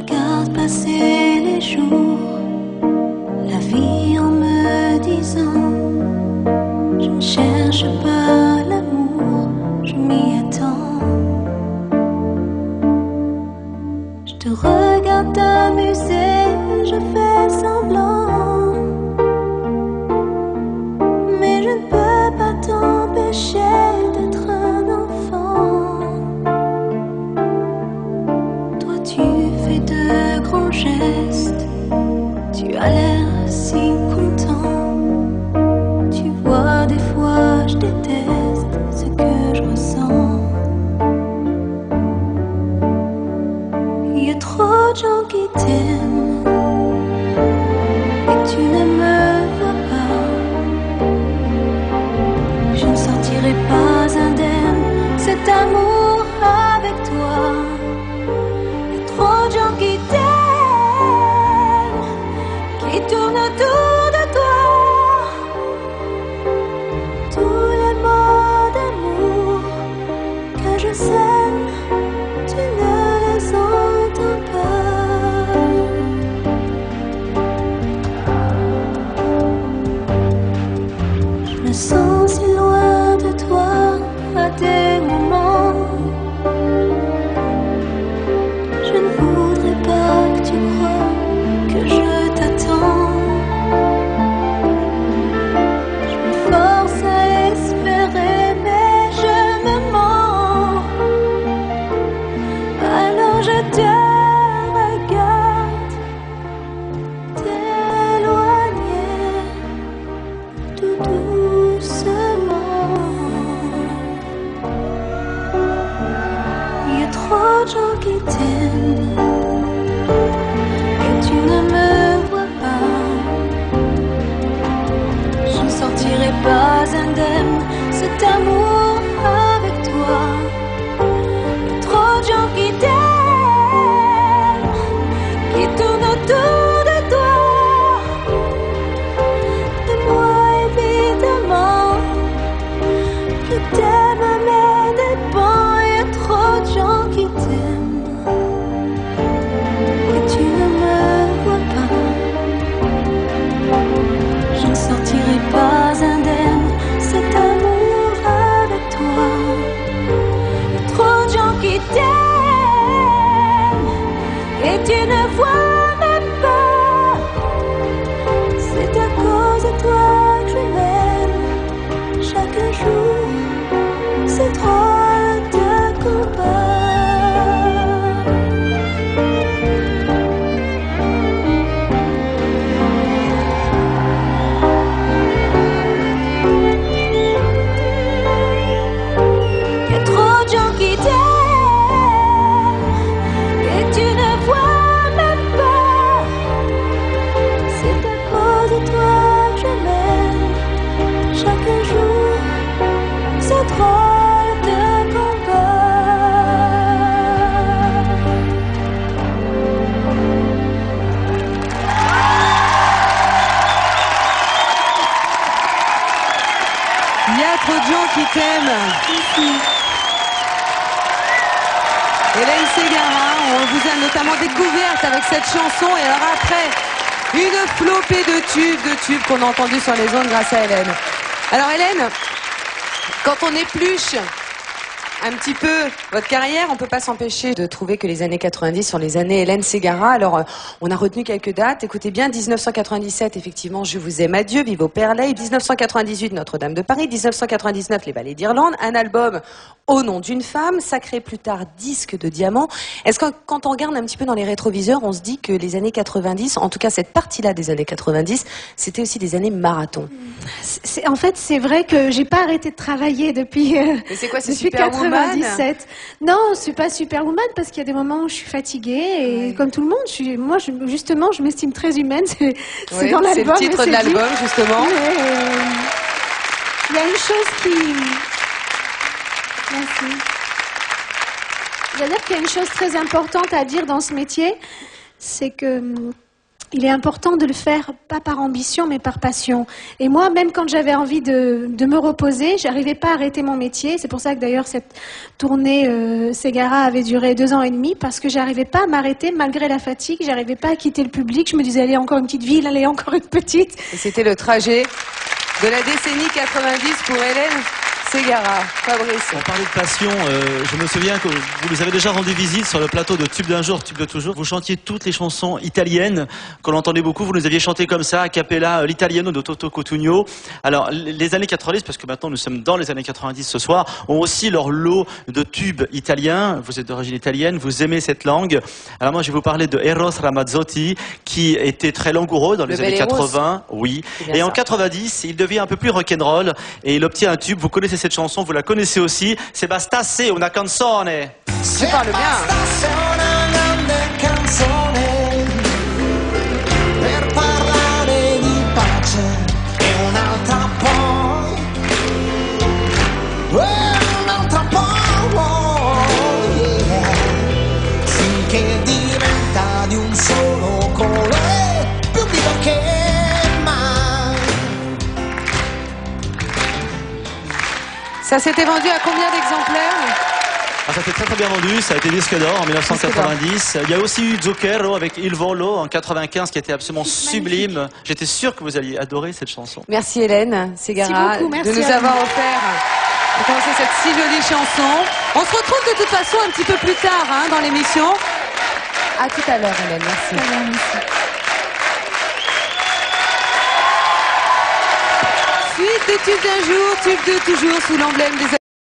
regarde passer les jours, la vie en me disant, je ne cherche pas l'amour, je m'y attends. Je te regarde t'amuser, je fais semblant, mais je ne peux pas t'empêcher d'être un enfant. Toi tu fais de grands gestes, tu as l'air si content. Tu vois, des fois je déteste ce que je ressens. Il y a trop de gens qui t'aiment et tu ne me vois pas. Je ne sortirai pas indemne cet amour avec toi. Il y a trop de gens qui t'aiment, qui tournent autour de toi. Tous les mots d'amour que je sème, tu ne les entends pas. Je me sens si loin de toi à des moments. Je ne voudrais pas que tu crois que je t'attends. Je me force à espérer, mais je me mens. Alors je te regarde t'éloigner tout doucement. Il y a trop de gens qui t'aiment et tu ne me vois pas. Je ne sortirai pas indemne cet amour avec toi. Il y a trop de gens qui t'aiment, qui tournent autour de toi. Et moi évidemment, je t'aime à mes dépens. Il y a trop de gens qui t'aiment et tu ne me vois pas. Je ne sortirai pas indemne cet amour avec toi. Il y a trop de gens qui t'aiment et tu ne vois même pas. C'est à cause de toi que je m'aime chaque jour. C'est trop de combat. Il y a trop de gens qui t'aiment et tu ne vois même pas. C'est à cause de toi que je m'aime chaque jour. C'est trop de combat. Il y a trop de gens qui t'aiment. Hélène Ségara, on vous a notamment découverte avec cette chanson et alors après, une flopée de tubes qu'on a entendus sur les ondes grâce à Hélène. Alors Hélène, quand on épluche un petit peu votre carrière, on peut pas s'empêcher de trouver que les années 90 sont les années Hélène Ségara. Alors, on a retenu quelques dates. Écoutez bien, 1997, effectivement, Je vous aime, adieu, Vive au Perlay. 1998, Notre-Dame de Paris. 1999, Les Ballets d'Irlande. Un album, Au nom d'une femme, sacré plus tard disque de diamant. Est-ce que quand on regarde un petit peu dans les rétroviseurs, on se dit que les années 90, en tout cas cette partie-là des années 90, c'était aussi des années marathon? En fait, c'est vrai que j'ai pas arrêté de travailler depuis. Mais c'est quoi, c'est depuis Superwoman? 97. Non, c'est pas Superwoman parce qu'il y a des moments où je suis fatiguée et Ouais. comme tout le monde, justement, je m'estime très humaine. C'est Oui, dans l'album. c'est le titre de l'album, justement. Mais, il y a une chose qui. Merci. C'est-à-dire qu'il y a une chose très importante à dire dans ce métier, c'est que il est important de le faire pas par ambition mais par passion. Et moi, même quand j'avais envie de me reposer, j'arrivais pas à arrêter mon métier. C'est pour ça que d'ailleurs cette tournée Ségara avait duré 2 ans et demi, parce que j'arrivais pas à m'arrêter malgré la fatigue. J'arrivais pas à quitter le public. Je me disais, allez, encore une petite ville, allez, encore une petite. Et c'était le trajet de la décennie 90 pour Hélène Ségara. Fabrice. On parlait de passion, je me souviens que vous nous avez déjà rendu visite sur le plateau de Tube d'un jour, Tube de toujours. Vous chantiez toutes les chansons italiennes, qu'on entendait beaucoup. Vous nous aviez chanté comme ça, a cappella, l'italiano de Toto Cutugno. Alors, les années 90, parce que maintenant nous sommes dans les années 90 ce soir, ont aussi leur lot de tubes italiens. Vous êtes d'origine italienne, vous aimez cette langue. Alors moi, je vais vous parler de Eros Ramazzotti, qui était très langoureux dans les années 80. Oui. Et en 90, il devient un peu plus rock'n'roll et il obtient un tube. Vous connaissez cette chanson, vous la connaissez aussi, c'est Bastasse una canzone. Tu parles bien. Bastasse una grande canzone per parlare di pace e un'altra poi, un'altra poi, yeah. Sì, che diventa di un solo colore, più vivo che mai. Ça s'était vendu à combien d'exemplaires? Ah, ça s'est très bien vendu, ça a été disque d'or en 1990. Il y a aussi eu Zucchero avec Il Volo en 95 qui était absolument sublime. J'étais sûr que vous alliez adorer cette chanson. Merci Hélène Ségara Merci beaucoup, merci de nous à avoir vous. offert de commencer cette si jolie chanson. On se retrouve de toute façon un petit peu plus tard dans l'émission. À tout à l'heure Hélène, merci. Suite de Tube d'un jour, Tube de toujours sous l'emblème des